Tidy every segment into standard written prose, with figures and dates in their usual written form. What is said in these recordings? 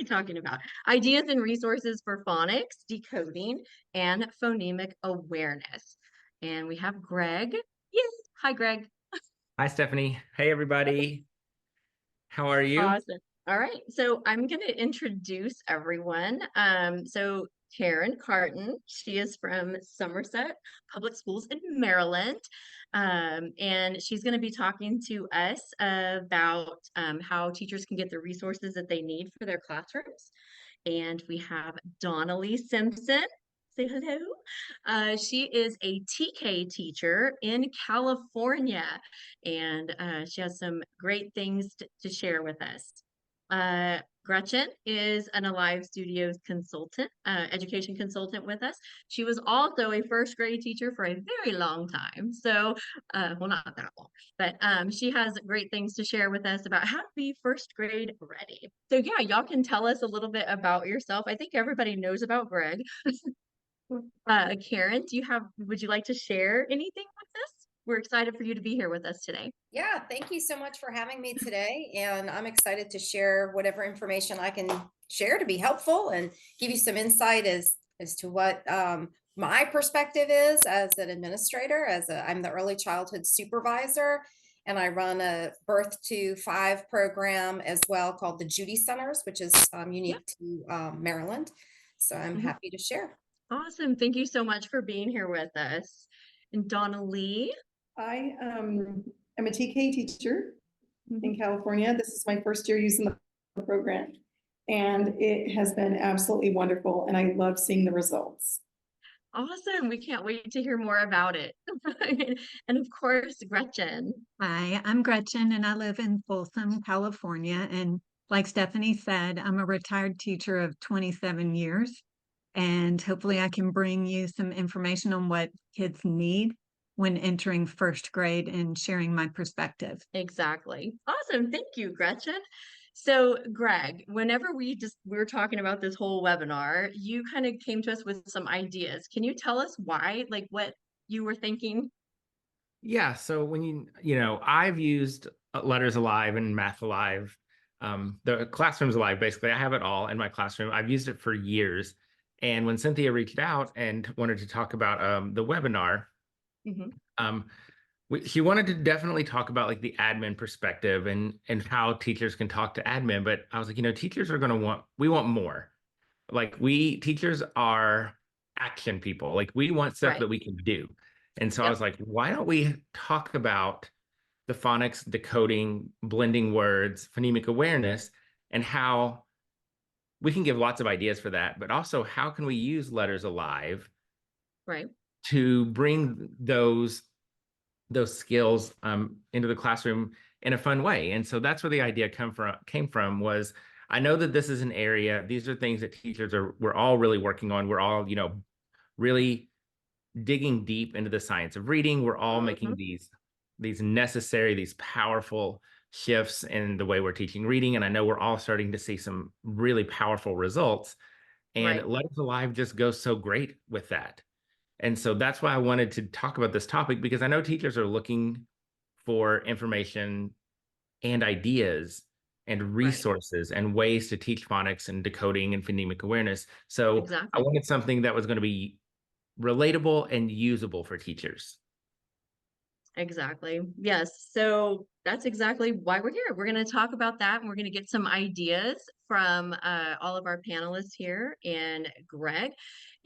we talking about? Ideas and resources for phonics, decoding, and phonemic awareness. And we have Greg. Yes. Hi, Greg. Hi, Stephanie. Hey, everybody. How are you? Awesome. All right. So I'm going to introduce everyone. So Karen Carton, she is from Somerset Public Schools in Maryland. And she's going to be talking to us about how teachers can get the resources that they need for their classrooms. And we have Donnelly Simpson. Say hello. She is a TK teacher in California, and she has some great things to share with us. Gretchen is an Alive Studios consultant, education consultant with us. She was also a first grade teacher for a very long time. So, well, not that long, but she has great things to share with us about how to be first grade ready. So, yeah, y'all can tell us a little bit about yourself. I think everybody knows about Greg. Karen, would you like to share anything with us? We're excited for you to be here with us today. Yeah, thank you so much for having me today. And I'm excited to share whatever information I can share to be helpful and give you some insight as to what my perspective is as an administrator. I'm the early childhood supervisor, and I run a birth to 5 program as well called the Judy Centers, which is unique to Maryland. So I'm happy to share. Awesome. Thank you so much for being here with us. And Donna Lee. I am a TK teacher in California. This is my first year using the program, and it has been absolutely wonderful, and I love seeing the results. Awesome. We can't wait to hear more about it. And of course, Gretchen. Hi, I'm Gretchen, and I live in Folsom, California. And like Stephanie said, I'm a retired teacher of 27 years. And hopefully I can bring you some information on what kids need when entering first grade and sharing my perspective. Exactly. Awesome. Thank you, Gretchen. So, Greg, whenever we were talking about this whole webinar, you kind of came to us with some ideas. Can you tell us why, like what you were thinking? Yeah. So when I've used Letters Alive and Math Alive, the Classroom's Alive, basically, I have it all in my classroom. I've used it for years. And when Cynthia reached out and wanted to talk about the webinar, she wanted to definitely talk about like the admin perspective and how teachers can talk to admin. But I was like, teachers are going to we want more. Like teachers are action people. Like we want stuff that we can do. And so I was like, why don't we talk about the phonics, decoding, blending words, phonemic awareness, and how we can give lots of ideas for that, but also how can we use Letters Alive to bring those skills into the classroom in a fun way. And so that's where the idea came from was I know that this is an area, these are things that we're all really working on. We're all, really digging deep into the science of reading. We're all making these necessary, these powerful shifts in the way we're teaching reading. And I know we're all starting to see some really powerful results. And Letters Alive just goes so great with that. And so that's why I wanted to talk about this topic, because I know teachers are looking for information and ideas and resources and ways to teach phonics and decoding and phonemic awareness. So I wanted something that was going to be relatable and usable for teachers. Exactly. Yes. So that's exactly why we're here. We're going to talk about that, and we're going to get some ideas from all of our panelists here and Greg.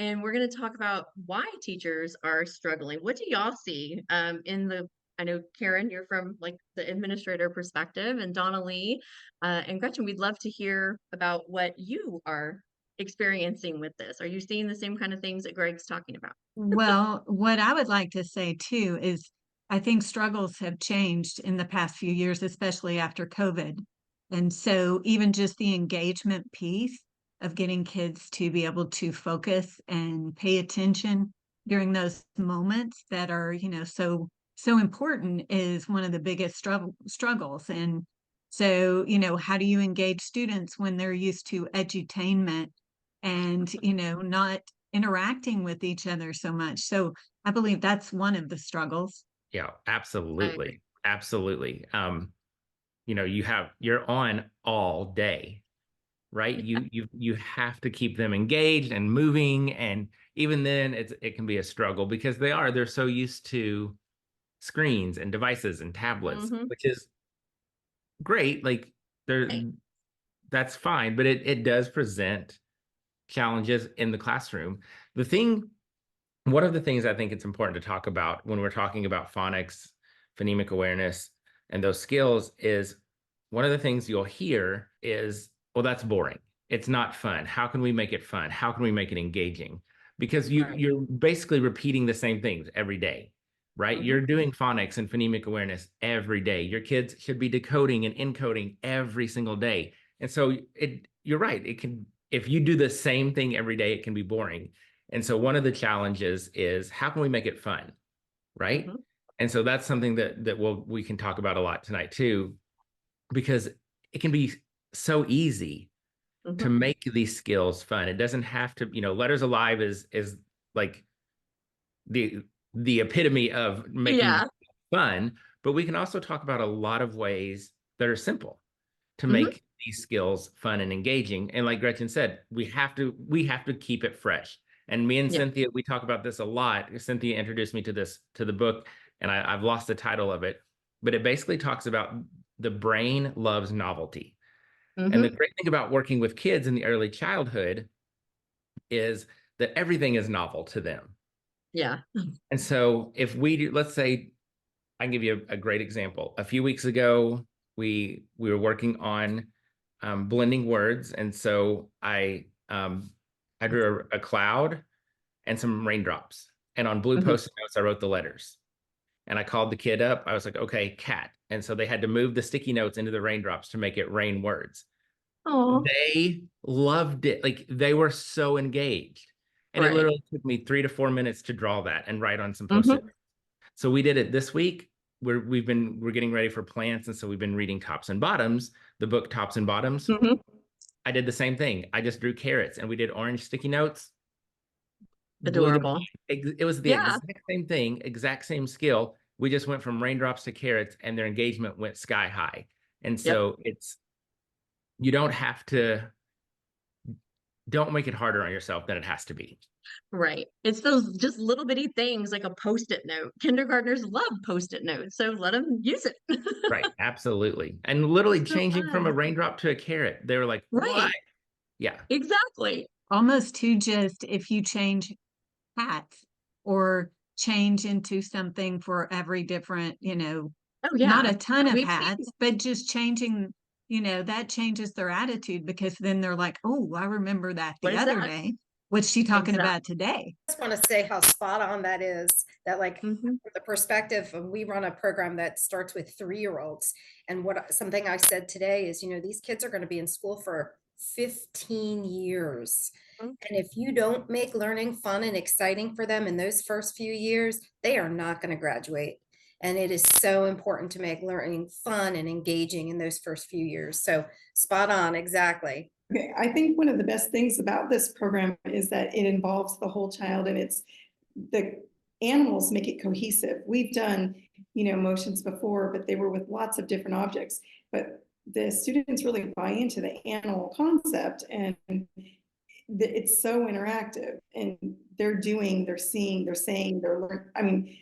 And we're going to talk about why teachers are struggling. What do y'all see I know, Karen, you're from like the administrator perspective, and Donna Lee and Gretchen, we'd love to hear about what you are experiencing with this. Are you seeing the same kind of things that Greg's talking about? Well, what I would like to say too is I think struggles have changed in the past few years, especially after COVID. And so even just the engagement piece of getting kids to be able to focus and pay attention during those moments that are, so important is one of the biggest struggles. And so, how do you engage students when they're used to edutainment and, not interacting with each other so much? So I believe that's one of the struggles. Yeah, absolutely. Absolutely. You're on all day, right? You have to keep them engaged and moving, and even then it can be a struggle because they're so used to screens and devices and tablets, Mhm. which is great. Like they're Right. that's fine, but it does present challenges in the classroom. One of the things I think it's important to talk about when we're talking about phonics, phonemic awareness, and those skills is one of the things you'll hear is, well, that's boring. It's not fun. How can we make it fun? How can we make it engaging? Because Right. you're basically repeating the same things every day, right? Mhm. You're doing phonics and phonemic awareness every day. Your kids should be decoding and encoding every single day. And so you're right. It can, if you do the same thing every day, it can be boring. And so one of the challenges is how can we make it fun, right? Mhm. And so that's something that we can talk about a lot tonight too, because it can be so easy to Mhm. make these skills fun. It doesn't have to, Letters Alive is like the the epitome of making Yeah. fun, but we can also talk about a lot of ways that are simple to Mhm. make these skills fun and engaging. And like Gretchen said, we have to keep it fresh. And me and Yeah. Cynthia, we talk about this a lot. Cynthia introduced me to the book, and I've lost the title of it, but it basically talks about the brain loves novelty. And the Mhm. great thing about working with kids in the early childhood is that everything is novel to them. Yeah. And so if we do, let's say, I can give you a great example. A few weeks ago, we were working on blending words, and so I drew a cloud and some raindrops, and on blue Mhm. post-it notes I wrote the letters. And I called the kid up. I was like, "Okay, cat," and so they had to move the sticky notes into the raindrops to make it rain words. Oh. They loved it. Like they were so engaged, and it Right. literally took me 3 to 4 minutes to draw that and write on some post-it. Mhm. So we did it this week. We're getting ready for plants, and so we've been reading Tops and Bottoms, the book Tops and Bottoms. Mhm. I did the same thing. I just drew carrots, and we did orange sticky notes. Blew them. Adorable. It was the Yeah. exact same thing, exact same skill. We just went from raindrops to carrots, and their engagement went sky high. And Yep. so you don't make it harder on yourself than it has to be. Right. It's those just little bitty things like a Post-it note. Kindergartners love Post-it notes, so let them use it. Right, absolutely. And literally So changing from a fun. raindrop to a carrot. They were like, "What?" Right. Yeah. Exactly. Almost to just if you change hats or change into something for every different, Oh, not yeah. a ton of We've seen hats, but just changing, that changes their attitude because then they're like, oh, I remember that what the is other that? day. What's she talking Exactly. about today? Just want to say how spot on that is, that like Mhm. from the perspective of, we run a program that starts with 3-year-olds, and something I said today is, these kids are going to be in school for 15 years. Mm. And if you don't make learning fun and exciting for them in those first few years, they are not going to graduate. And it is so important to make learning fun and engaging in those first few years. So spot on, exactly. Okay, I think one of the best things about this program is that it involves the whole child, and the animals make it cohesive. We've done, motions before, but they were with lots of different objects. But the students really buy into the animal concept, and it's so interactive, and they're doing, they're seeing, they're saying, they're learning. I mean,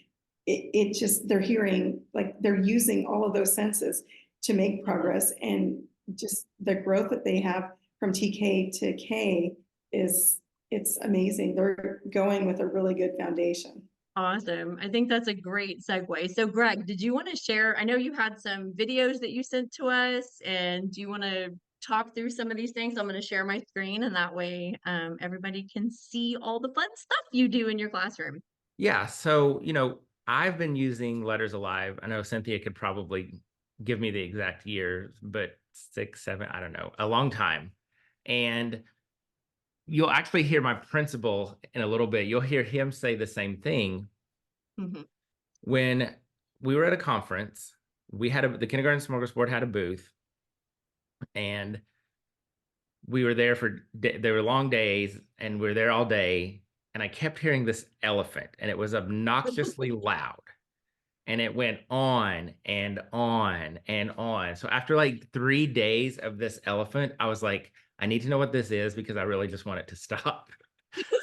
it just, they're hearing, like they're using all of those senses to make progress, and just the growth that they have from TK to K it's amazing. They're going with a really good foundation. Awesome. I think that's a great segue. So, Greg, did you want to share? I know you had some videos that you sent to us, and do you want to talk through some of these things? I'm going to share my screen, and that way everybody can see all the fun stuff you do in your classroom. Yeah. So, I've been using Letters Alive. I know Cynthia could probably give me the exact years, but 6, 7, I don't know, a long time. And you'll actually hear my principal in a little bit. You'll hear him say the same thing. Mhm. When we were at a conference, the kindergarten smorgasbord had a booth, and we were there there were long days, and we were there all day. And I kept hearing this elephant, and it was obnoxiously loud. And it went on and on and on. So after like 3 days of this elephant, I was like, I need to know what this is because I really just want it to stop.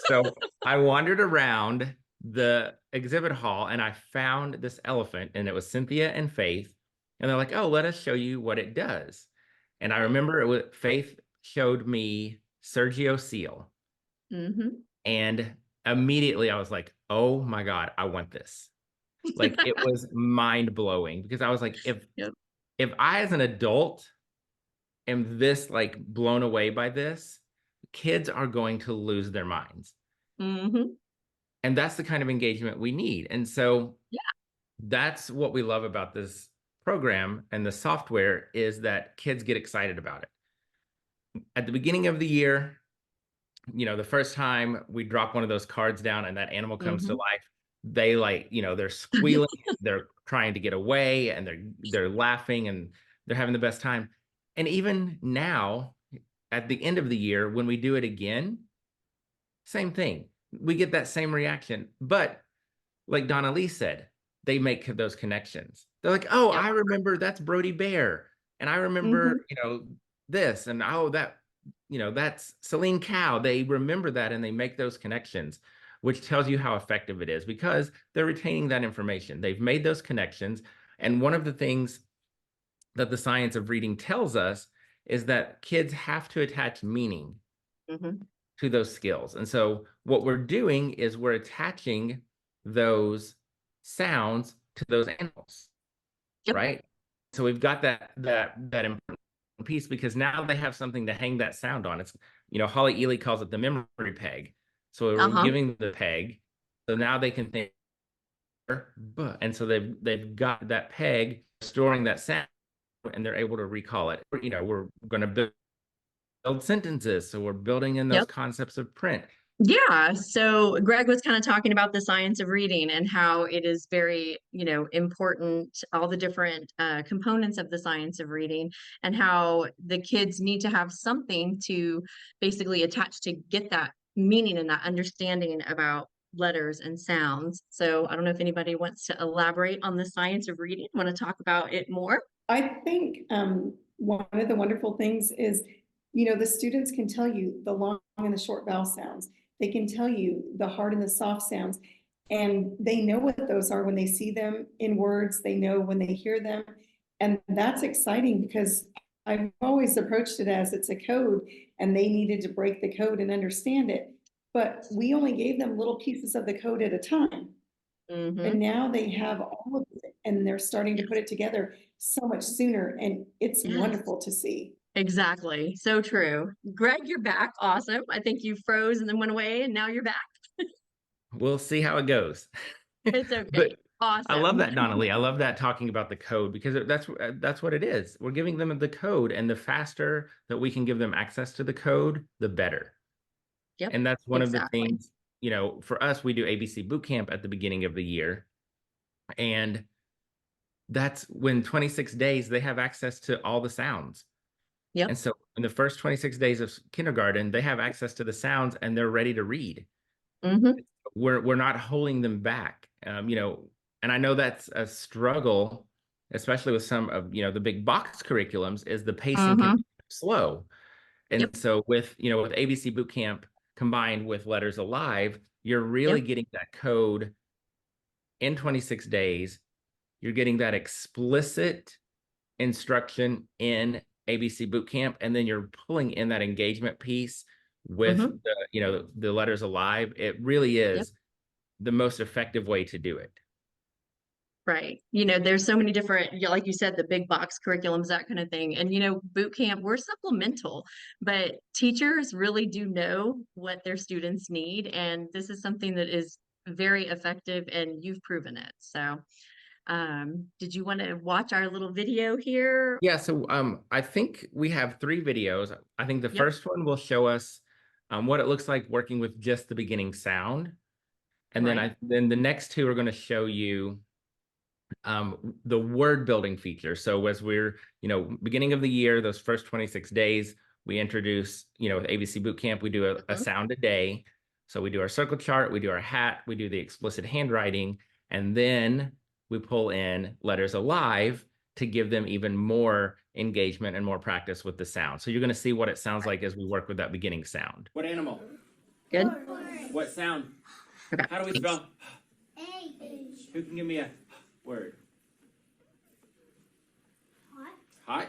So I wandered around the exhibit hall and I found this elephant, and it was Cynthia and Faith. And they're like, oh, let us show you what it does. And I remember Faith showed me Sergio Seal. And immediately I was like, oh my God, I want this. Like it was mind blowing because I was like, if I as an adult am this like blown away by this, kids are going to lose their minds. And that's the kind of engagement we need. And so that's what we love about this program and the software is that kids get excited about it. At the beginning of the year, you know, the first time we drop one of those cards down and that animal comes to life, they like, you know, they're squealing, they're trying to get away, and they're laughing and they're having the best time. And even now, at the end of the year, when we do it again, same thing. We get that same reaction. But like Donna Lee said, they make those connections. They're like, oh, I remember that's Brody Bear. And I remember, you know, this, and oh, that, you know, that's Celine Cow. They remember that and they make those connections, which tells you how effective it is because they're retaining that information. They've made those connections. And one of the things that the science of reading tells us is that kids have to attach meaning to those skills. And so what we're doing is we're attaching those sounds to those animals, right? So we've got that important piece because now they have something to hang that sound on. It's, you know, Holly Ely calls it the memory peg. So we're giving the peg. So now they can think, and so they've got that peg storing that sound, and they're able to recall it. You know, we're going to build sentences, so we're building in those concepts of print. Yeah, so Greg was kind of talking about the science of reading and how it is very, you know, important, all the different components of the science of reading, and how the kids need to have something to basically attach to get that meaning and that understanding about letters and sounds. So I don't know if anybody wants to elaborate on the science of reading. Want to talk about it more? I think one of the wonderful things is, you know, the students can tell you the long and the short vowel sounds. They can tell you the hard and the soft sounds, and they know what those are when they see them in words. They know when they hear them. And that's exciting because I've always approached it as it's a code and they needed to break the code and understand it. But we only gave them little pieces of the code at a time. And now they have all of it and they're starting to put it together so much sooner. And it's wonderful to see. Exactly. So true. Greg, you're back. Awesome. I think you froze and then went away and now you're back. We'll see how it goes. It's okay. But awesome. I love that, Donna Lee. I love that talking about the code because that's what it is. We're giving them the code, and the faster that we can give them access to the code, the better. And that's one of the things, you know, for us, we do ABC Bootcamp at the beginning of the year. And that's when 26 days, they have access to all the sounds. And so in the first 26 days of kindergarten, they have access to the sounds and they're ready to read. We're not holding them back, you know, and I know that's a struggle, especially with some of, you know, the big box curriculums, is the pacing can be slow. And so with, you know, with ABC Bootcamp combined with Letters Alive, you're really getting that code in 26 days. You're getting that explicit instruction in ABC Bootcamp, and then you're pulling in that engagement piece with the, you know, the Letters Alive. It really is the most effective way to do it. Right. You know, there's so many different, like you said, the big box curriculums, that kind of thing. And, you know, boot camp, we're supplemental, but teachers really do know what their students need. And this is something that is very effective and you've proven it. So did you want to watch our little video here? Yeah, so I think we have 3 videos. I think the first one will show us what it looks like working with just the beginning sound. And then the next 2 are going to show you the word building feature. So as we're, you know, beginning of the year, those first 26 days, we introduce, you know, with ABC Bootcamp, we do a sound a day. So we do our circle chart, we do our hat, we do the explicit handwriting, and then we pull in Letters Alive to give them even more engagement and more practice with the sound. So you're going to see what it sounds like as we work with that beginning sound. What animal? Good. What sound? Okay. How do we spell? Who can give me a word? Hot.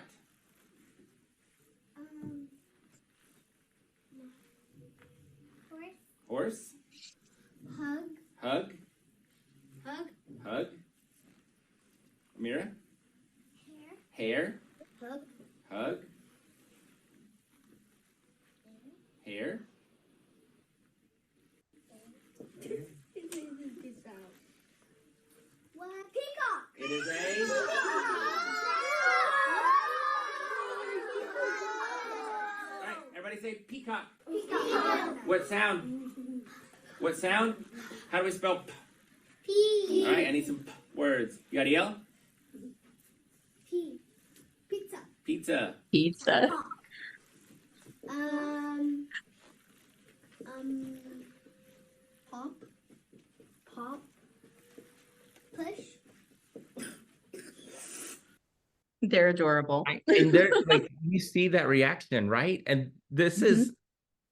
Horse. Hug. Hug. Mira. Hair. Hug. Hair. Peacock. It is a. All right, everybody say peacock. What sound? What sound? How do we spell p? All right, I need some words. You got to yell? Pizza. Pizza. Pizza. Pop. Push. They're adorable. And they're like, you see that reaction, right? And this is,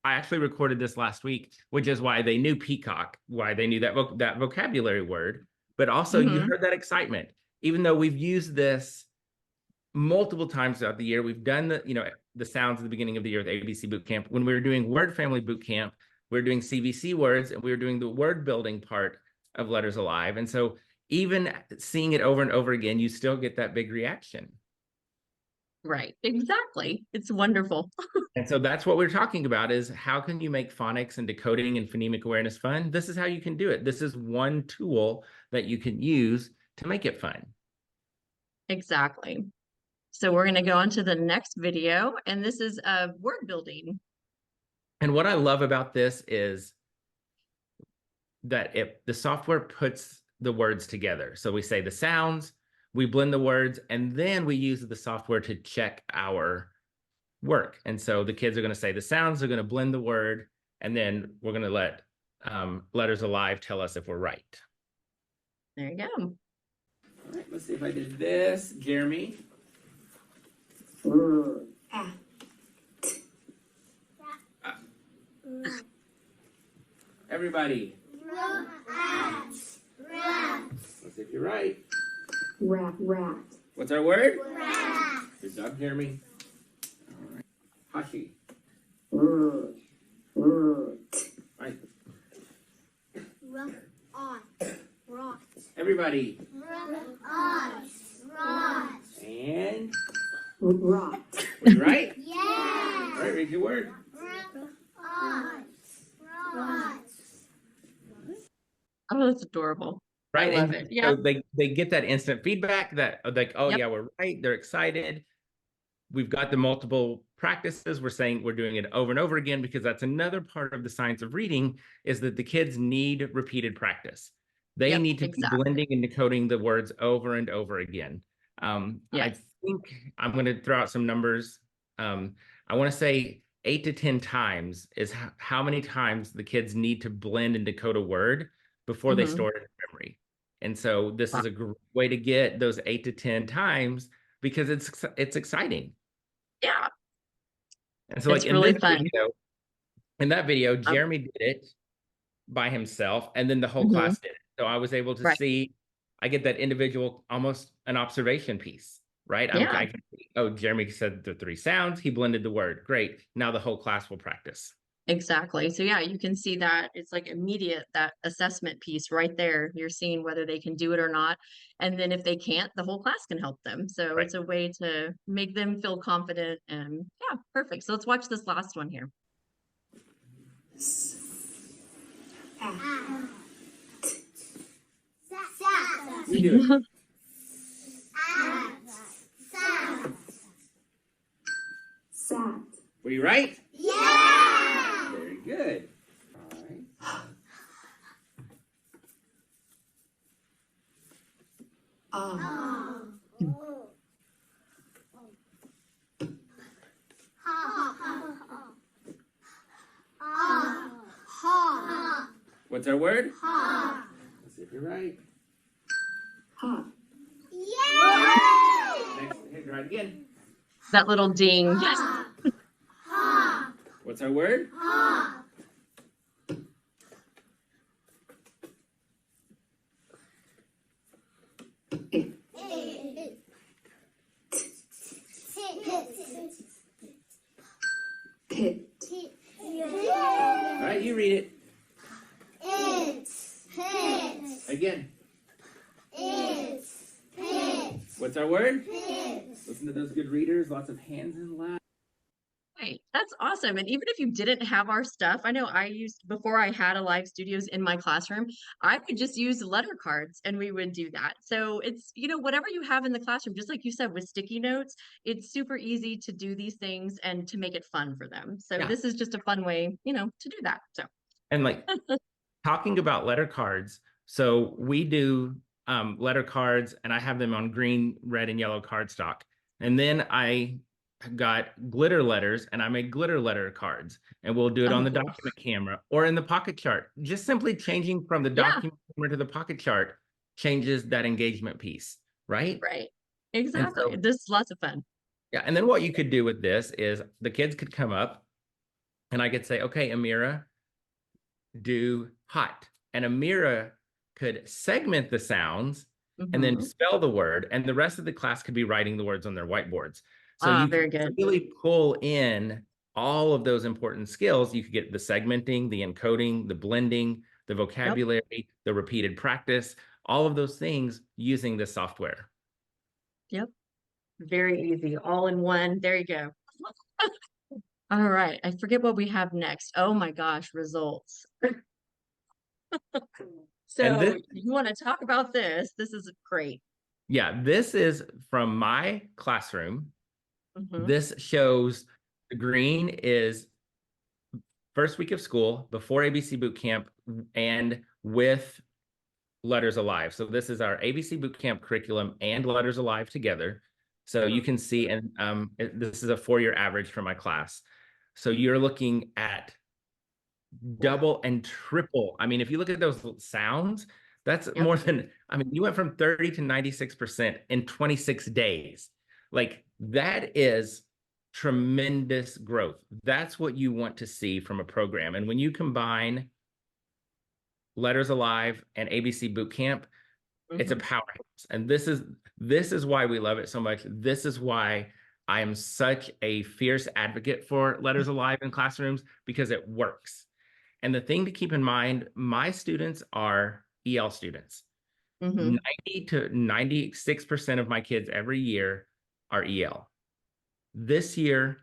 I actually recorded this last week, which is why they knew peacock, why they knew that that vocabulary word, but also you heard that excitement. Even though we've used this multiple times throughout the year, we've done the sounds at the beginning of the year with ABC Boot Camp. When we were doing Word Family Boot Camp, we were doing CVC words, and we were doing the word building part of Letters Alive. And so even seeing it over and over again, you still get that big reaction. Right. Exactly. It's wonderful. And so that's what we're talking about, is how can you make phonics and decoding and phonemic awareness fun? This is how you can do it. This is one tool that you can use to make it fun. Exactly. So we're going to go on to the next video, and this is word building. And what I love about this is that the software puts the words together. So we say the sounds, we blend the words, and then we use the software to check our work. And so the kids are going to say the sounds, they're going to blend the word, and then we're going to let Letters Alive tell us if we're right. There you go. All right, let's see if I did this. Jeremy. Everybody. Let's see if you're right. Rat. What's our word? Rat. Good job, Jeremy. All right. Hashi. Right. Rot. Everybody. Rot. And Rot. were you right? Yeah. All right, read your word. Rot. Oh, that's adorable. Right. I love And it. Yeah. so they get that instant feedback that like, oh Yep. yeah, we're right. They're excited. We've got the multiple practices. We're saying we're doing it over and over again, because that's another part of the science of reading, is that the kids need repeated practice. They Yep, need to exactly. be blending and decoding the words over and over again. I Yes. think I'm going to throw out some numbers. I want to say 8 to 10 times is how many times the kids need to blend and decode a word before they store it in memory. And so this is a great way to get those 8 to 10 times, because it's exciting. Yeah. And so, like, It's really fun. in that video, Jeremy did it by himself, and then the whole class did it. So I was able to see, I get that individual, almost an observation piece, right? Yeah. I can see, oh, Jeremy said the 3 sounds, he blended the word. Great. Now the whole class will practice. Exactly. So yeah, you can see that it's like immediate, that assessment piece right there. You're seeing whether they can do it or not. And then if they can't, the whole class can help them. So it's a way to make them feel confident. And yeah, perfect. So let's watch this last one here. You do it. Sat. Were you right? Yeah. Very good. All right. What's our word? Let's see if you're right. Yeah. Try it again. That little ding. Yes. What's our word? Pit. All right, you read it. It's pit. Again. It's pit. What's our word? Pit. Listen to those good readers. Lots of hands in loud. Right. That's awesome. And even if you didn't have our stuff, I know I used, before I had a live studios in my classroom, I would just use letter cards and we would do that. So it's, whatever you have in the classroom, just like you said, with sticky notes, it's super easy to do these things and to make it fun for them. So Yeah. this is just a fun way, to do that. So. And like talking about letter cards. So we do letter cards, and I have them on green, red, and yellow cardstock. And then I got glitter letters, and I make glitter letter cards, and we'll do it on the cool. document camera or in the pocket chart. Just simply changing from the document camera to the pocket chart changes that engagement piece, right? Right. Exactly. So, this is lots of fun. yeah. And then what you could do with this is the kids could come up and I could say, okay, Amira, do hot. And Amira could segment the sounds and then spell the word, and the rest of the class could be writing the words on their whiteboards. So you very can good. really pull in all of those important skills. You could get the segmenting, the encoding, the blending, the vocabulary, the repeated practice, all of those things using this software. Yep. Very easy. All in one. There you go. All right. I forget what we have next. Oh my gosh, results. So you want to talk about this? This is great. Yeah, this is from my classroom. This shows the green is first week of school, before ABC Boot Camp, and with Letters Alive. So this is our ABC Boot Camp curriculum and Letters Alive together. So you can see, and this is a 4-year average for my class. So you're looking at double and triple. I mean, if you look at those sounds, that's more than, I mean, you went from 30 to 96% in 26 days. Like, that is tremendous growth. That's what you want to see from a program. And when you combine Letters Alive and ABC Boot Camp, it's a powerhouse. And this is why we love it so much. This is why I am such a fierce advocate for Letters Alive in classrooms, because it works. And the thing to keep in mind, my students are EL students. 90 to 96% of my kids every year are EL. This year,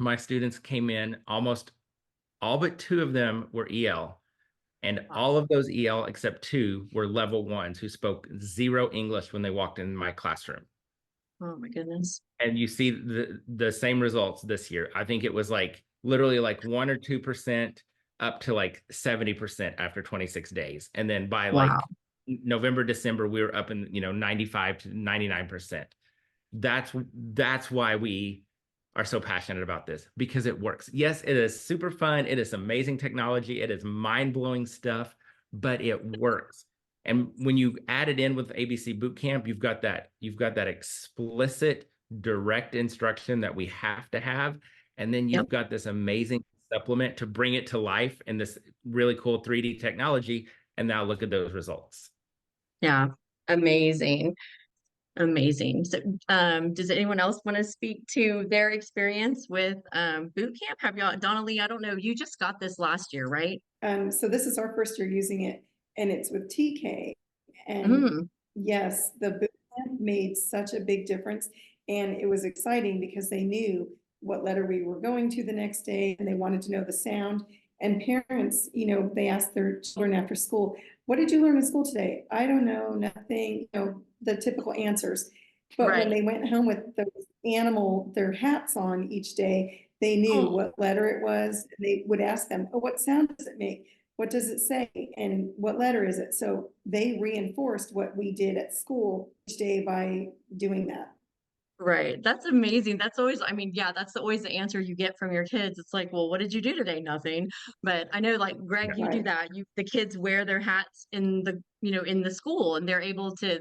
my students came in, almost all but 2 of them were EL. And all of those EL, except 2, were level 1s who spoke 0 English when they walked in my classroom. Oh my goodness. And you see the same results this year. I think it was like literally like 1 or 2% up to like 70% after 26 days. And then by like November, December, we were up in, 95 to 99%. That's why we are so passionate about this, because it works. Yes, it is super fun. It is amazing technology. It is mind-blowing stuff, but it works. And when you add it in with ABC Boot Camp, you've got that explicit, direct instruction that we have to have. And then you've got this amazing supplement to bring it to life in this really cool 3D technology. And now look at those results. Yeah, amazing. Amazing. So does anyone else want to speak to their experience with boot camp? Have y'all, Donnelly, I don't know, you just got this last year, right? So this is our first year using it, and it's with TK. And yes, the boot camp made such a big difference. And it was exciting because they knew what letter we were going to the next day, and they wanted to know the sound. And parents, they asked their children after school, what did you learn in school today? I don't know, nothing, the typical answers. But when they went home with their hats on each day, they knew what letter it was. They would ask them, oh, what sound does it make? What does it say? And what letter is it? So they reinforced what we did at school each day by doing that. Right. That's amazing. That's always, I mean, yeah, that's always the answer you get from your kids. It's like, well, what did you do today? Nothing. But I know, like, Greg, you do that. The kids wear their hats in the, in the school, and they're able to,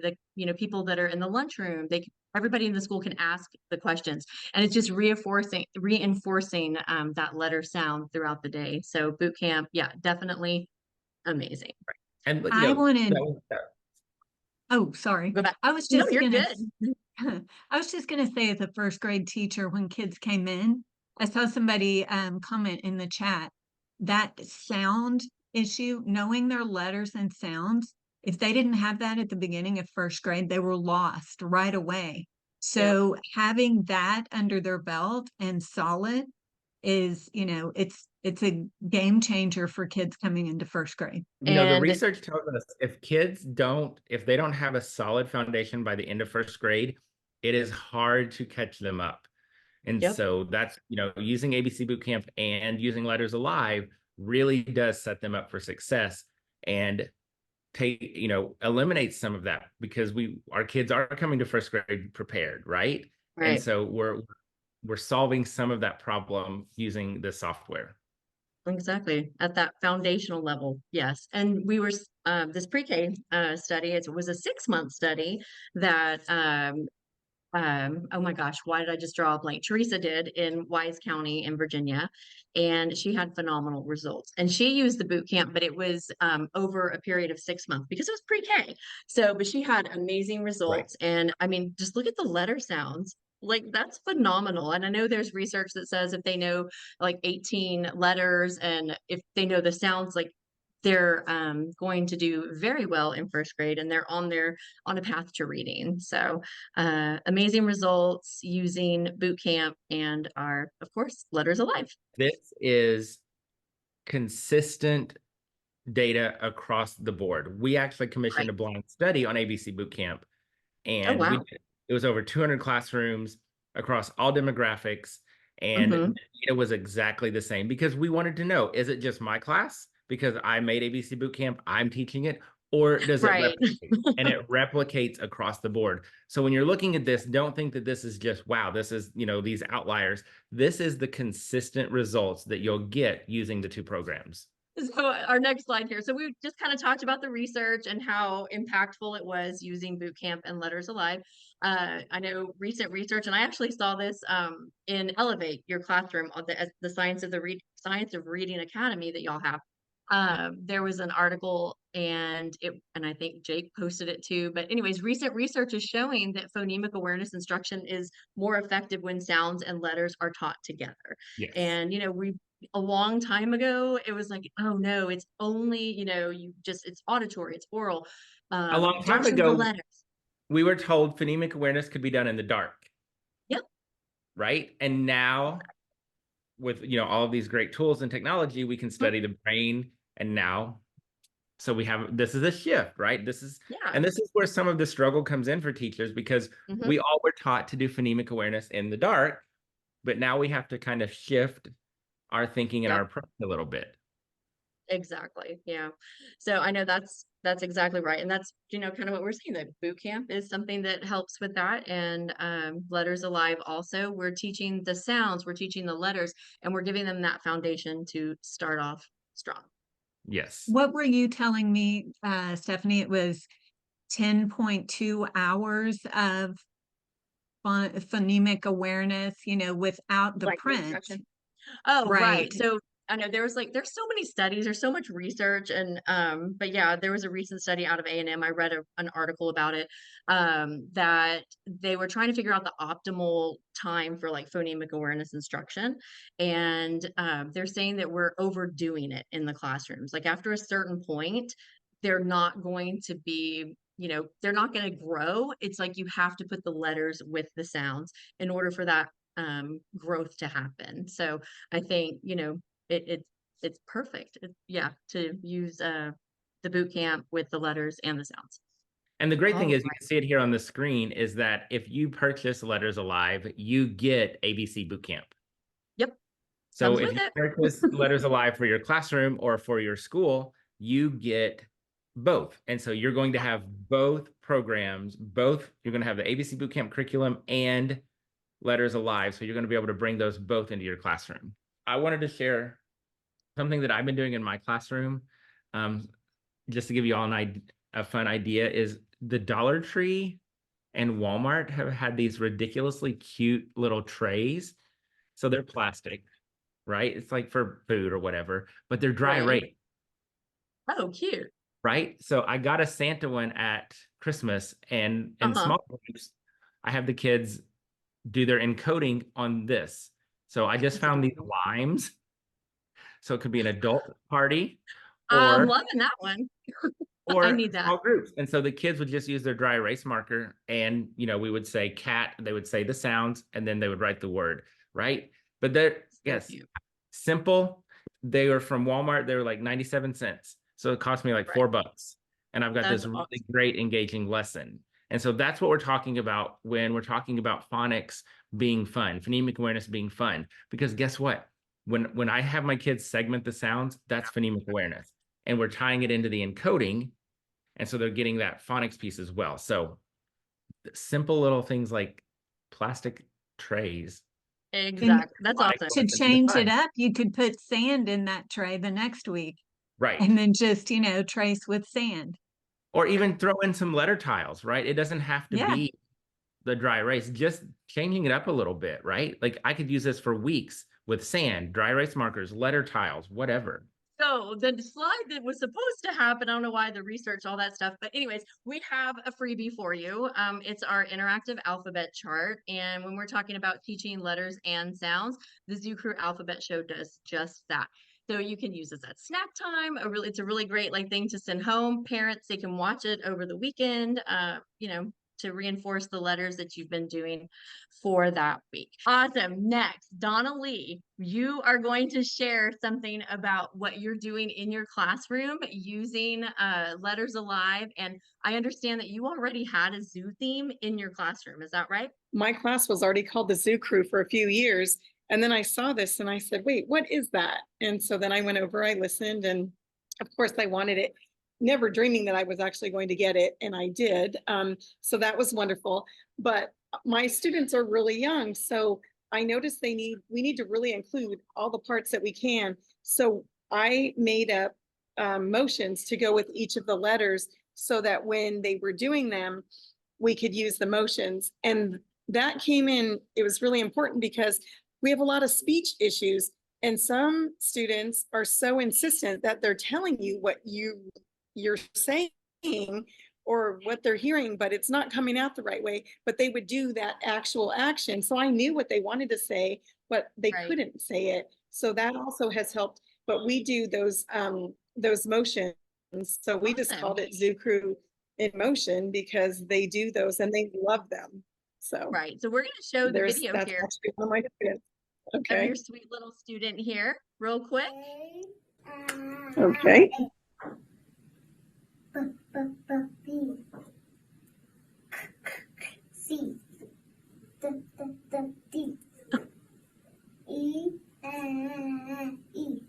people that are in the lunchroom, they everybody in the school can ask the questions, and it's just reinforcing that letter sound throughout the day. So boot camp, yeah, definitely amazing. And you I know, wanted, that was- oh, sorry. Go back. I was No, just you're gonna, good. I was just gonna say, as a first grade teacher, when kids came in, I saw somebody comment in the chat that sound issue, knowing their letters and sounds. If they didn't have that at the beginning of first grade, they were lost right away. So having that under their belt and solid is, it's a game changer for kids coming into first grade. you know, the And research tells us if they don't have a solid foundation by the end of first grade, it is hard to catch them up. And Yep. so that's, using ABC Bootcamp and using Letters Alive really does set them up for success and eliminate some of that, because our kids are coming to first grade prepared, right? And right. so we're solving some of that problem using the software. Exactly. At that foundational level. Yes. And we were, this pre-K study, it was a 6-month study that, oh my gosh, why did I just draw a blank? Teresa did in Wise County in Virginia, and she had phenomenal results. And she used the boot camp, but it was over a period of 6 months because it was pre-K. So, but she had amazing results. And I mean, just look at the letter sounds. Like, that's phenomenal. And I know there's research that says if they know like 18 letters and if they know the sounds, like they're going to do very well in first grade, and they're on a path to reading. So amazing results using boot camp and our, of course, Letters Alive. This is consistent data across the board. We actually commissioned a blind study on ABC Bootcamp, and wow. it was over 200 classrooms across all demographics, and it was exactly the same, because we wanted to know, is it just my class because I made ABC Bootcamp, I'm teaching it, or does it Right. replicate? And it replicates across the board. So when you're looking at this, don't think that this is just, wow, this is, these outliers. This is the consistent results that you'll get using the two programs. So our next slide here. So we just kind of talked about the research and how impactful it was using boot camp and Letters Alive. I know recent research, and I actually saw this in Elevate Your Classroom, the Science of Reading Academy that y'all have. There was an article, and I think Jake posted it too. But anyways, recent research is showing that phonemic awareness instruction is more effective when sounds and letters are taught together. Yes. And a long time ago, it was like, oh no, it's only, it's auditory, it's oral. A long time don't show the ago, letters. we were told phonemic awareness could be done in the dark. Yep. Right. And now with, all of these great tools and technology, we can study the brain. And now, so this is a shift, right? And this is where some of the struggle comes in for teachers, because we all were taught to do phonemic awareness in the dark, but now we have to kind of shift our thinking and our approach a little bit. Exactly. Yeah. So I know that's exactly right. And that's, kind of what we're seeing, that boot camp is something that helps with that. And Letters Alive also, we're teaching the sounds, we're teaching the letters, and we're giving them that foundation to start off strong. Yes. What were you telling me, Stephanie? It was 10.2 hours of phonemic awareness, without the print. Oh, right. Right. So I know there's so many studies, there's so much research, and but yeah, there was a recent study out of A&M. I read an article about it, that they were trying to figure out the optimal time for like phonemic awareness instruction, and they're saying that we're overdoing it in the classrooms. Like after a certain point, they're not going to be, they're not going to grow. It's like you have to put the letters with the sounds in order for that growth to happen. So I think, it's perfect. To use the boot camp with the letters and the sounds. And the great thing is, you can see it here on the screen, is that if you purchase Letters Alive, you get ABC Bootcamp. Yep. So if you purchase Letters Alive for your classroom or for your school, you get both. And so you're going to have both programs, you're going to have the ABC Bootcamp curriculum and Letters Alive. So you're going to be able to bring those both into your classroom. I wanted to share something that I've been doing in my classroom, just to give you all a fun idea, is the Dollar Tree and Walmart have had these ridiculously cute little trays. So they're plastic, right? It's like for food or whatever, but they're dry Right. erase, Oh, cute. right? So I got a Santa one at Christmas, and in Uh-huh. small groups, I have the kids do their encoding on this. So I just That's found these adorable. limes. So it could be an adult party I'm or loving that one. I or need that. small groups. And so the kids would just use their dry erase marker, and we would say cat, they would say the sounds, and then they would write the word, right? But they're So yes, cute. simple. They were from Walmart, they were like 97 cents. So it cost me like Right. $4. And I've got That's this really awesome. great engaging lesson. And so that's what we're talking about when we're talking about phonics being fun, phonemic awareness being fun. Because guess what? When I have my kids segment the sounds, that's phonemic awareness. And we're tying it into the encoding. And so they're getting that phonics piece as well. So simple little things like plastic trays. And Exactly. That's Phonics awesome. to lessons in the change it fun. up, you could put sand in that tray the next week Right. and then just, trace with sand. Or even throw in some letter tiles, right? It doesn't have to Yeah. be the dry erase, just changing it up a little bit, right? Like I could use this for weeks with sand, dry erase markers, letter tiles, whatever. So the slide that was supposed to happen, I don't know why, the research, all that stuff. But anyways, we have a freebie for you. It's our interactive alphabet chart. And when we're talking about teaching letters and sounds, the Zoo Crew Alphabet Show does just that. So you can use this at snack time. It's a really great thing to send home. Parents, they can watch it over the weekend, to reinforce the letters that you've been doing for that week. Awesome. Next, Donna Lee, you are going to share something about what you're doing in your classroom using Letters Alive. And I understand that you already had a zoo theme in your classroom. Is that right? My class was already called the Zoo Crew for a few years. And then I saw this and I said, wait, what is that? And so then I went over, I listened, and of course I wanted it, never dreaming that I was actually going to get it. And I did. So that was wonderful. But my students are really young. So I noticed we need to really include all the parts that we can. So I made up motions to go with each of the letters so that when they were doing them, we could use the motions. And that came in, it was really important because we have a lot of speech issues, and some students are so insistent that they're telling you what you're saying or what they're hearing, but it's not coming out the right way, but they would do that actual action. So I knew what they wanted to say, but they Right. couldn't say it. So that also has helped, but we do those motions. So we just called Awesome. it Zoo Crew in Motion because they do those and they love them. So Right. So we're going to show the video that's here actually one of my students. of Okay. your sweet little student here, real quick. Okay. C D E E F G.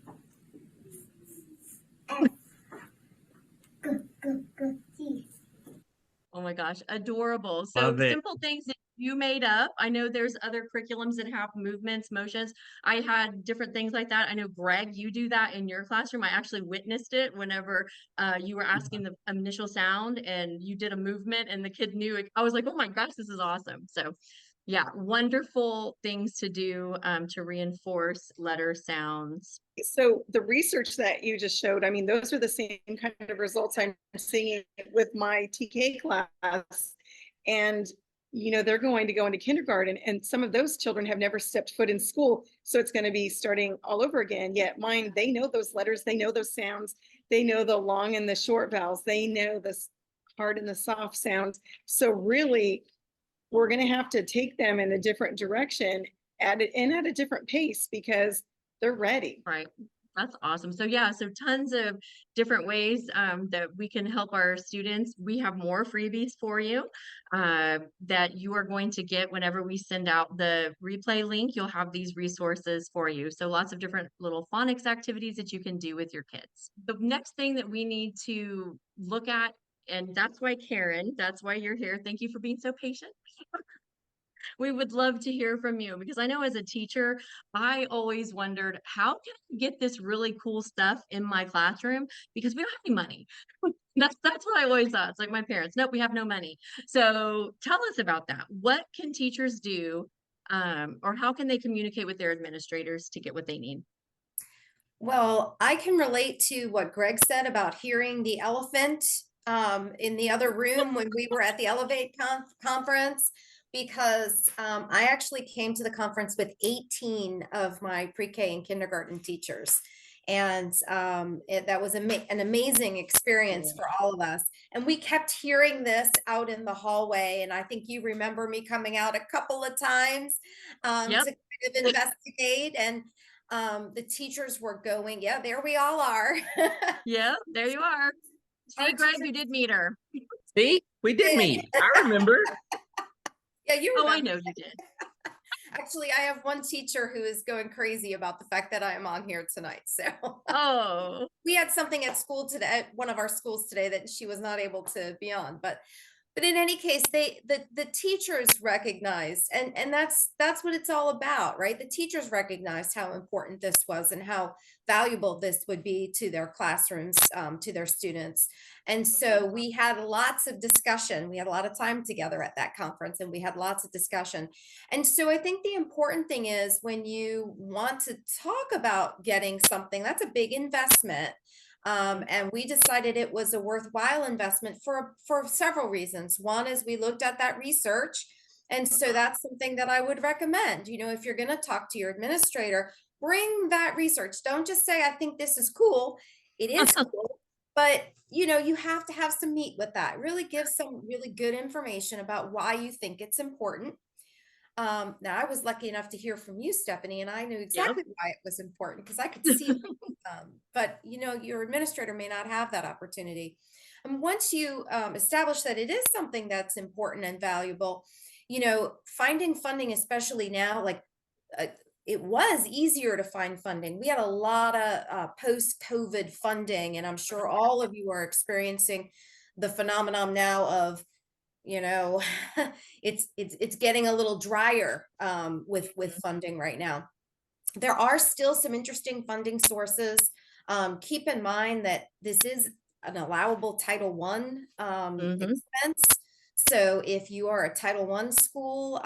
Oh my gosh, adorable. So Love it. simple things that you made up. I know there's other curriculums that have movements, motions. I had different things like that. I know, Greg, you do that in your classroom. I actually witnessed it whenever you were asking the initial sound and you did a movement and the kid knew it. I was like, oh my gosh, this is awesome. So yeah, wonderful things to do to reinforce letter sounds. So the research that you just showed, I mean, those are the same kind of results I'm seeing with my TK class. And, they're going to go into kindergarten, and some of those children have never stepped foot in school. So it's going to be starting all over again. Yet mine, they know those letters, they know those sounds, they know the long and the short vowels, they know the hard and the soft sounds. So really, we're going to have to take them in a different direction at a different pace because they're ready. Right. That's awesome. So yeah, so tons of different ways that we can help our students. We have more freebies for you that you are going to get whenever we send out the replay link. You'll have these resources for you. So lots of different little phonics activities that you can do with your kids. The next thing that we need to look at, and that's why Karen, that's why you're here. Thank you for being so patient. We would love to hear from you, because I know as a teacher, I always wondered, how can I get this really cool stuff in my classroom? Because we don't have any money. That's what I always thought. It's like my parents, nope, we have no money. So tell us about that. What can teachers do, or how can they communicate with their administrators to get what they need? Well, I can relate to what Greg said about hearing the elephant in the other room when we were at the Elevate conference, because I actually came to the conference with 18 of my pre-K and kindergarten teachers. And that was an amazing experience for all of us. And we kept hearing this out in the hallway. And I think you remember me coming out a couple of times Yep. to kind of investigate. And the teachers were going, yeah, there we all are. Yeah, there you are. Our See, Greg, teacher you did meet her. See, we did did. meet. I remember. Yeah, you Oh, I remember. know you did. Actually, I have one teacher who is going crazy about the fact that I am on here tonight. So Oh, we had something at school today, at one of our schools today, that she was not able to be on. But in any case, the teachers recognized, and that's what it's all about, right? The teachers recognized how important this was and how valuable this would be to their classrooms, to their students. And so we had lots of discussion. We had a lot of time together at that conference, and we had lots of discussion. And so I think the important thing is, when you want to talk about getting something, that's a big investment. And we decided it was a worthwhile investment for several reasons. One is we looked at that research. And so that's something that I would recommend. You know, if you're going to talk to your administrator, bring that research. Don't just say, I think this is cool. It is cool, but you know, you have to have some meat with that. Really give some really good information about why you think it's important. Now I was lucky enough to hear from you, Stephanie, and I knew exactly why it was important, because I could see it. But you know, your administrator may not have that opportunity. And once you establish that it is something that's important and valuable, you know, finding funding, especially now, like it was easier to find funding. We had a lot of post-COVID funding, and I'm sure all of you are experiencing the phenomenon now of, you know, it's getting a little drier with funding right now. There are still some interesting funding sources. Keep in mind that this is an allowable Title I expense. So if you are a Title I school,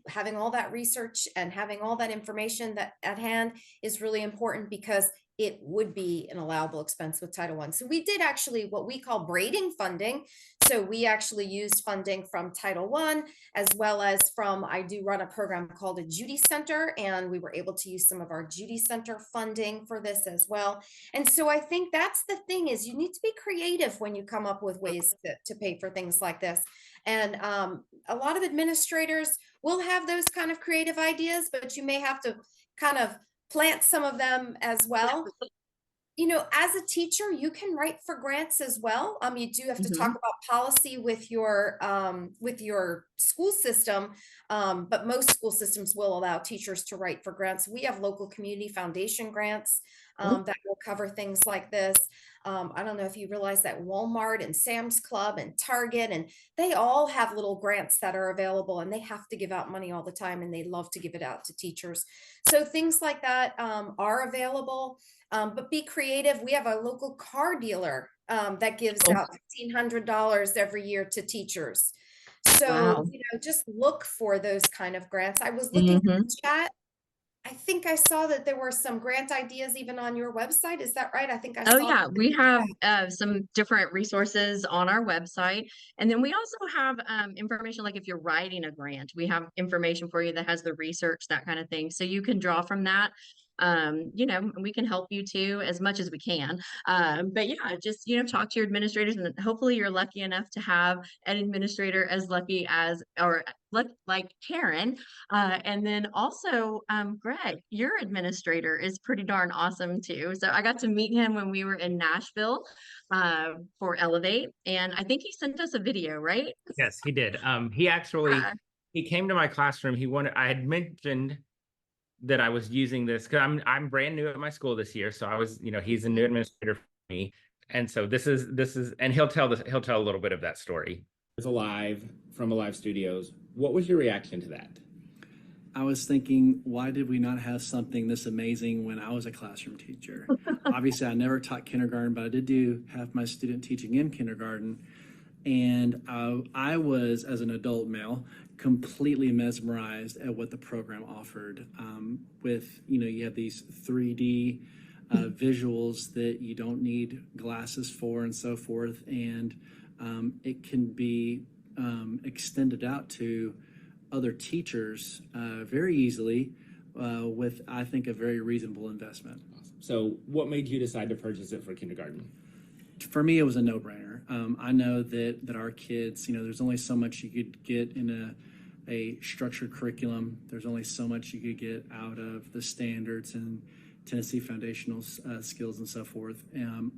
having all that research and having all that information that at hand is really important, because it would be an allowable expense with Title I. So we did actually what we call braiding funding. So we actually used funding from Title I, as well as from, I do run a program called a Judy Center, and we were able to use some of our Judy Center funding for this as well. And so I think that's the thing, is you need to be creative when you come up with ways to pay for things like this. And a lot of administrators will have those kind of creative ideas, but you may have to kind of plant some of them as well. You know, as a teacher, you can write for grants as well. You do have to talk about policy with your school system, but most school systems will allow teachers to write for grants. We have local community foundation grants that will cover things like this. I don't know if you realize that Walmart and Sam's Club and Target, and they all have little grants that are available, and they have to give out money all the time, and they love to give it out to teachers. So things like that are available. But be creative. We have a local car dealer that gives out $1,500 every year to teachers. So, you know, just look for those kind of grants. I was looking at the chat. I think I saw that there were some grant ideas even on your website. Is that right? I think I saw. Oh yeah, we have some different resources on our website. And then we also have information, like if you're writing a grant, we have information for you that has the research, that kind of thing. So you can draw from that. You know, we can help you too, as much as we can. But yeah, just, you know, talk to your administrators, and hopefully you're lucky enough to have an administrator as lucky as, or like Karen. And then also, Greg, your administrator is pretty darn awesome too. So I got to meet him when we were in Nashville for Elevate, and I think he sent us a video, right? Yes, he did. He actually he came to my classroom. I had mentioned that I was using this because I'm brand new at my school this year. So I was, you know, he's a new administrator for me. And so this is, and he'll tell a little bit of that story. It's live from Alive Studios. What was your reaction to that? I was thinking, why did we not have something this amazing when I was a classroom teacher? Obviously, I never taught kindergarten, but I did do half my student teaching in kindergarten. And I was, as an adult male, completely mesmerized at what the program offered. With, you have these 3D visuals that you don't need glasses for and so forth. And it can be extended out to other teachers very easily with, I think, a very reasonable investment. So what made you decide to purchase it for kindergarten? For me, it was a no-brainer. I know that our kids, there's only so much you could get in a structured curriculum. There's only so much you could get out of the standards and Tennessee foundational skills and so forth.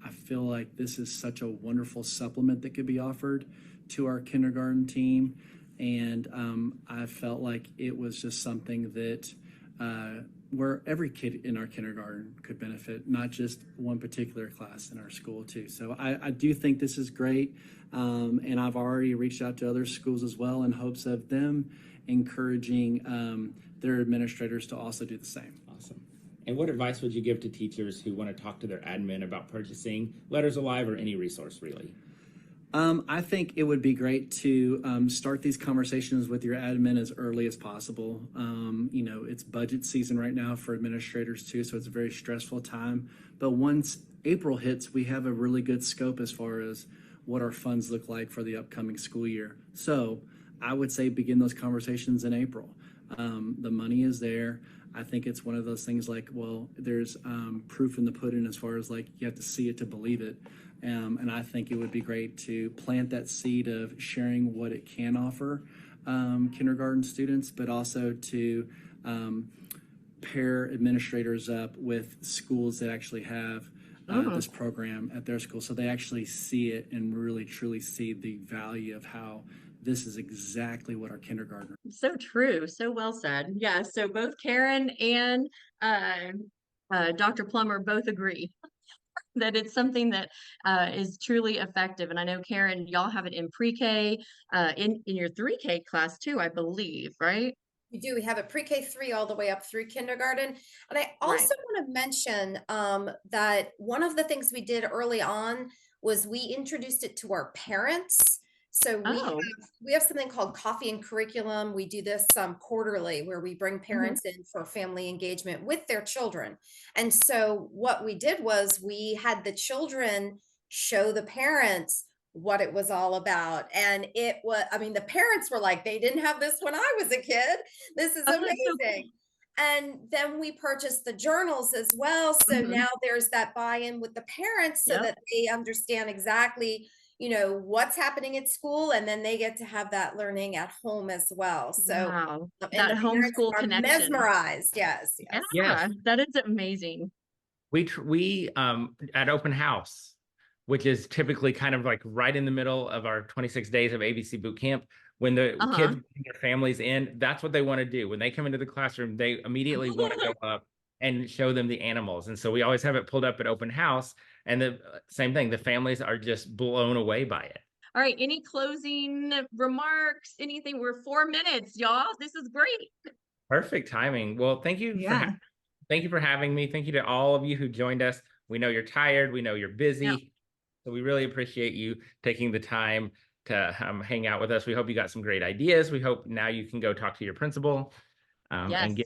I feel like this is such a wonderful supplement that could be offered to our kindergarten team. And I felt like it was just something that where every kid in our kindergarten could benefit, not just one particular class in our school too. So I do think this is great. And I've already reached out to other schools as well in hopes of them encouraging their administrators to also do the same. Awesome. And what advice would you give to teachers who want to talk to their admin about purchasing Letters Alive or any resource really? I think it would be great to start these conversations with your admin as early as possible. It's budget season right now for administrators too, so it's a very stressful time. But once April hits, we have a really good scope as far as what our funds look like for the upcoming school year. So I would say begin those conversations in April. The money is there. I think it's one of those things like, well, there's proof in the pudding as far as like you have to see it to believe it. And I think it would be great to plant that seed of sharing what it can offer kindergarten students, but also to pair administrators up with schools that actually have this program at their school, so they actually see it and really truly see the value of how this is exactly what our kindergartners. So true. So well said. Yeah. So both Karen and Dr. Plummer both agree that it's something that is truly effective. And I know, Karen, y'all have it in pre-K, in your 3K class too, I believe, right? We do. We have a pre-K 3 all the way up through kindergarten. And I also want to mention that one of the things we did early on was we introduced it to our parents. So we have something called Coffee and Curriculum. We do this quarterly where we bring parents in for family engagement with their children. And so what we did was we had the children show the parents what it was all about. And it was, I mean, the parents were like, they didn't have this when I was a kid. This is amazing. And then we purchased the journals as well. So now there's that buy-in with the parents so that they understand exactly, what's happening at school, and then they get to have that learning at home as well. So and that homeschool connection. Mesmerized. Yes. Yeah, that is amazing. We at open house, which is typically kind of like right in the middle of our 26 days of ABC boot camp, when the kids bring their families in, that's what they want to do. When they come into the classroom, they immediately want to go up and show them the animals. And so we always have it pulled up at open house. And the same thing, the families are just blown away by it. All right, any closing remarks, anything? We're 4 minutes, y'all. This is great. Perfect timing. Well, thank you. Thank you for having me. Thank you to all of you who joined us. We know you're tired. We know you're busy. So we really appreciate you taking the time to hang out with us. We hope you got some great ideas. We hope now you can go talk to your principal and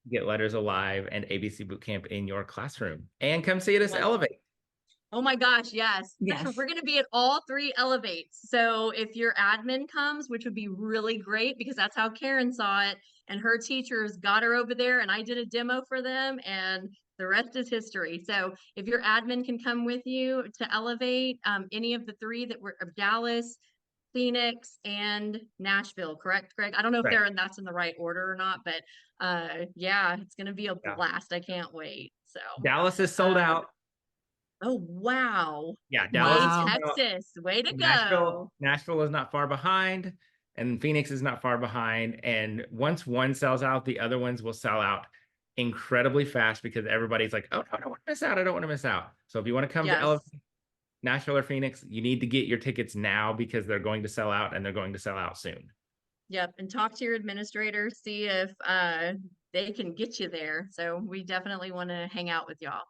get Letters Alive and ABC Bootcamp in your classroom. And come see us Elevate. Oh my gosh, yes. We're going to be at all 3 Elevates. So if your admin comes, which would be really great because that's how Karen saw it, and her teachers got her over there, and I did a demo for them, and the rest is history. So if your admin can come with you to Elevate, any of the 3 that were Dallas, Phoenix, and Nashville, correct, Greg? I don't know if that's in the right order or not, but yeah, it's going to be a blast. I can't wait. So Dallas is sold out. Oh, wow. Yeah, Dallas, Texas, way to go. Nashville is not far behind, and Phoenix is not far behind. And once one sells out, the other ones will sell out incredibly fast because everybody's like, oh, no, I don't want to miss out. I don't want to miss out. So if you want to come to Elevate, Nashville or Phoenix, you need to get your tickets now because they're going to sell out, and they're going to sell out soon. Yep, and talk to your administrator, see if they can get you there. So we definitely want to hang out with y'all.